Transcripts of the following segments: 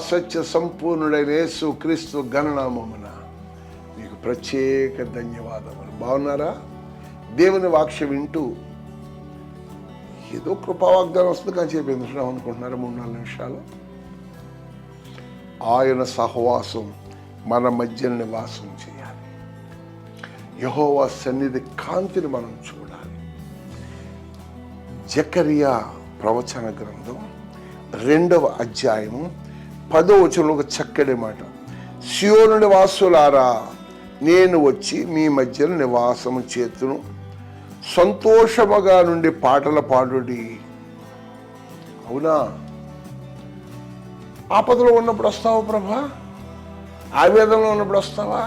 సత్య సంపూర్ణుడైన యేసు క్రీస్తు ఘననామమున మీకు ప్రత్యేక ధన్యవాదములు. బాగున్నారా? దేవుని వాక్యం వింటూ ఏదో కృపావాగ్దానం వస్తుంది కానీ చెప్పి ఎందుకు అనుకుంటున్నారా? 3-4 నిమిషాలు. ఆయన సహవాసం మన మధ్య నివాసం చేయాలి. యెహోవా సన్నిధి కాంతిని మనం చూడాలి. జకరియా ప్రవచన గ్రంథం 2వ అధ్యాయము 10వ వచనంలో ఒక చక్కటి మాట. సియోను నివాసులారా, నేను వచ్చి మీ మధ్యన నివాసము చేతును, సంతోషముగా నుండి పాటల పాడుడి. అవునా? ఆపదలో ఉన్నప్పుడు వస్తావా ప్రభా? ఆవేదనలో ఉన్నప్పుడు వస్తావా?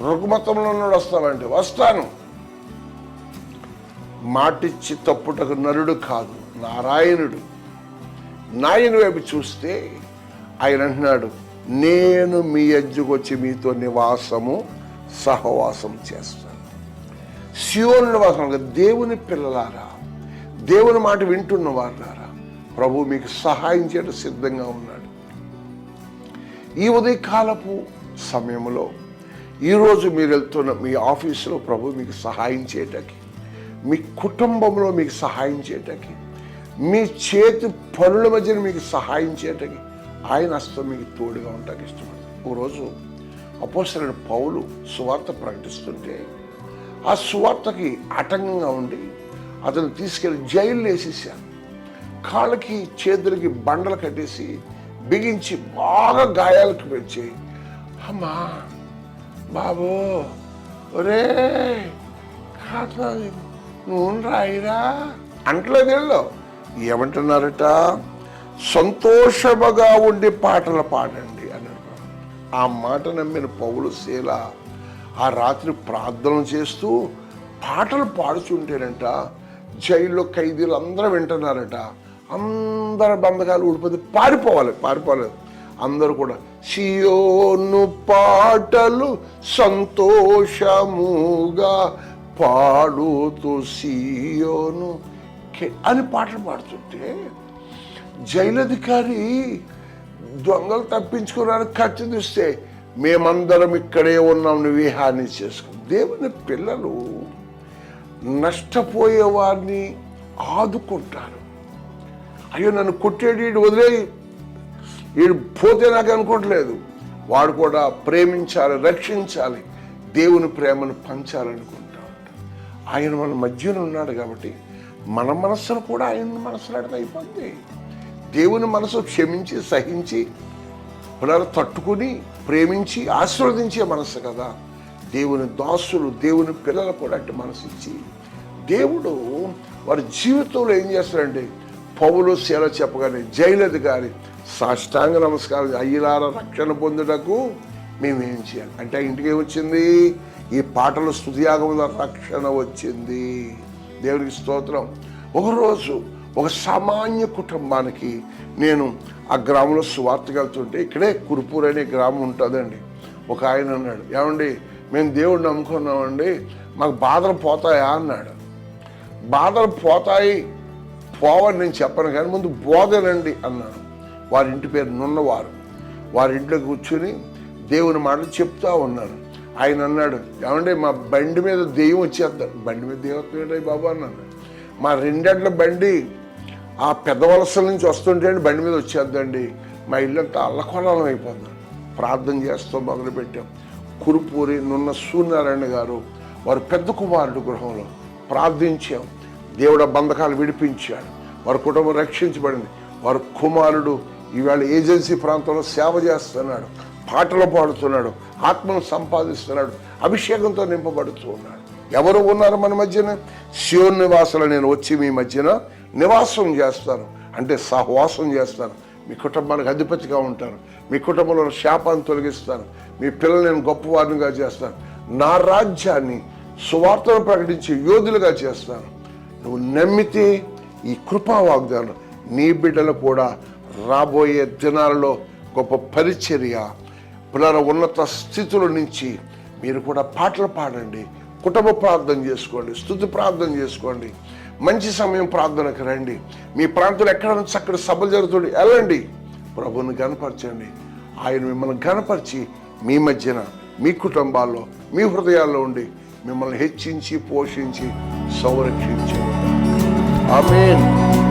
రుగ్మతంలో ఉన్నప్పుడు వస్తావా అంటే వస్తాను. మాటిచ్చి తప్పుటకు నరుడు కాదు, నారాయణుడు. నాయన వైపు చూస్తే ఆయన అంటున్నాడు, నేను మీ ఎద్దుకు వచ్చి మీతో నివాసము సహవాసం చేస్తాను. సియోను నివాసం, దేవుని పిల్లలారా, దేవుని మాట వింటున్న వారులారా, ప్రభు మీకు సహాయం చేయడం సిద్ధంగా ఉన్నాడు. ఈ ఉదయకాలపు సమయంలో ఈరోజు మీరు వెళ్తున్న మీ ఆఫీసులో ప్రభు మీకు సహాయం చేయటానికి, మీ కుటుంబంలో మీకు సహాయం చేయటానికి, మీ చేతి పనుల మధ్యన మీకు సహాయం చేయటానికి ఆయన హస్తం మీకు తోడుగా ఉండటానికి ఇష్టపడుతుంది. ఒకరోజు అపోస్తలుడైన పౌలు సువార్త ప్రకటిస్తుంటే ఆ సువార్తకి ఆటంకంగా ఉండి అతను తీసుకెళ్లి జైల్లో వేసేసారు. కాళ్ళకి చేతులకి బండలు కట్టేసి బిగించి బాగా గాయాలకు పెంచి, అమ్మా బాబు, ఒరే కాదు నువ్వు రాయిరా అంటలేదు. వీళ్ళు ఏమంటున్నారట? సంతోషముగా ఉండి పాటలు పాడండి అన్నాడు. ఆ మాట నమ్మిన పౌలు శీల ఆ రాత్రి ప్రార్థన చేస్తూ పాటలు పాడుచుంటేనంట జైల్లో ఖైదీలు అందరూ వింటున్నారట. అందరు బంధకాలు ఊడిపోతే పారిపోలేదు. అందరూ కూడా సియోను పాటలు సంతోషముగా పాడుతూ సియోను అని పాటలు పాడుతుంటే జైలధికారి దొంగలు తప్పించుకున్నాను ఖర్చు చూస్తే మేమందరం ఇక్కడే ఉన్నాం, నువ్వే హాని చేసుకో. దేవుని పిల్లలు నష్టపోయే వారిని ఆదుకుంటారు. అయ్యో నన్ను కొట్టేది వదిలే వీడు పోతే నాకు అనుకోవట్లేదు. వాడు కూడా ప్రేమించాలి, రక్షించాలి, దేవుని ప్రేమను పంచాలనుకుంటా ఉంటాడు. ఆయన మన మధ్యన ఉన్నాడు కాబట్టి మన మనస్సును కూడా ఆయన మనసులాడితే అయిపోద్ది. దేవుని మనసు క్షమించి సహించి పిల్లలు తట్టుకుని ప్రేమించి ఆశీర్వదించే మనసు కదా. దేవుని దాసులు, దేవుని పిల్లలు కూడా అట్టి మనసు ఇచ్చి దేవుడు వారి జీవితంలో ఏం చేస్తారంటే పౌలు శీల చెప్పగానే జైలధికారి సాష్టాంగ నమస్కారం, అయ్యలార రక్షణ పొందుటకు మేమేం చేయాలి అంటే ఇంటికి వచ్చింది ఈ పాటల స్తుతియాగముల రక్షణ వచ్చింది. దేవునికి స్తోత్రం. ఒకరోజు ఒక సామాన్య కుటుంబానికి నేను ఆ గ్రామంలో సువార్తకి వెళ్తుంటే, ఇక్కడే కురుపూర్ అనే గ్రామం ఉంటుందండి. ఒక ఆయన అన్నాడు, ఏమండి మేము దేవుడిని నమ్ముకున్నామండి, మాకు బాధలు పోతాయా అన్నాడు. బాధలు పోవని నేను చెప్పను కానీ ముందు బోధనండి అన్నాను. వారి ఇంటి పేరు నున్నవారు. వారి ఇంట్లో కూర్చుని దేవుని మాటలు చెప్తా ఉన్నాను. ఆయన అన్నాడు, ఏమంటే మా బండి మీద దెయ్యం వచ్చేస్తాడు. బండి మీద దెయ్యం వస్తున్నాయి బాబు అన్నాను. మా 2 ఎడ్ల బండి ఆ పెద్ద వలసల నుంచి వస్తుంటే బండి మీద వచ్చేద్దండి, మా ఇల్లంతా అల్లకొల్లం అయిపోతుంది. ప్రార్థన చేస్తూ మొదలుపెట్టాం. కురుపూరి నున్న సూర్యనారాయణ గారు వారు పెద్ద కుమారుడు గృహంలో ప్రార్థించాం. దేవుడు బంధకాలు విడిపించాడు. వారి కుటుంబం రక్షించబడింది. వారి కుమారుడు ఈవేళ ఏజెన్సీ ప్రాంతంలో సేవ చేస్తున్నాడు, పాటలు పాడుతున్నాడు, ఆత్మను సంపాదిస్తున్నాడు, అభిషేకంతో నింపబడుతూ ఉన్నాడు. ఎవరు ఉన్నారు మన మధ్యన? సియోను నివాసులు, నేను వచ్చి మీ మధ్యన నివాసం చేస్తాను అంటే సహవాసం చేస్తాను. మీ కుటుంబానికి అధిపతిగా ఉంటాను. మీ కుటుంబంలో శాపాన్ని తొలగిస్తాను. మీ పిల్లలు నేను గొప్పవారినిగా చేస్తాను. నా రాజ్యాన్ని సువార్తను ప్రకటించి యోధులుగా చేస్తాను. నువ్వు నమ్మితే ఈ కృపా వాగ్దానం నీ బిడ్డలు కూడా రాబోయే దినాలలో గొప్ప పరిచర్య, పిల్లల ఉన్నత స్థితుల నుంచి మీరు కూడా పాటలు పాడండి, కుటుంబ ప్రార్థన చేసుకోండి, స్తుతి ప్రార్థన చేసుకోండి, మంచి సమయం ప్రార్థనకు రండి. మీ ప్రాంతంలో ఎక్కడ చక్కటి సభలు జరుగుతుంది, వెళ్ళండి, ప్రభువుని కనపరచండి. ఆయన మిమ్మల్ని ఘనపరిచి మీ మధ్యన, మీ కుటుంబాల్లో, మీ హృదయాల్లో ఉండి మిమ్మల్ని హెచ్చించి, పోషించి, సంరక్షించి. ఆమేన్.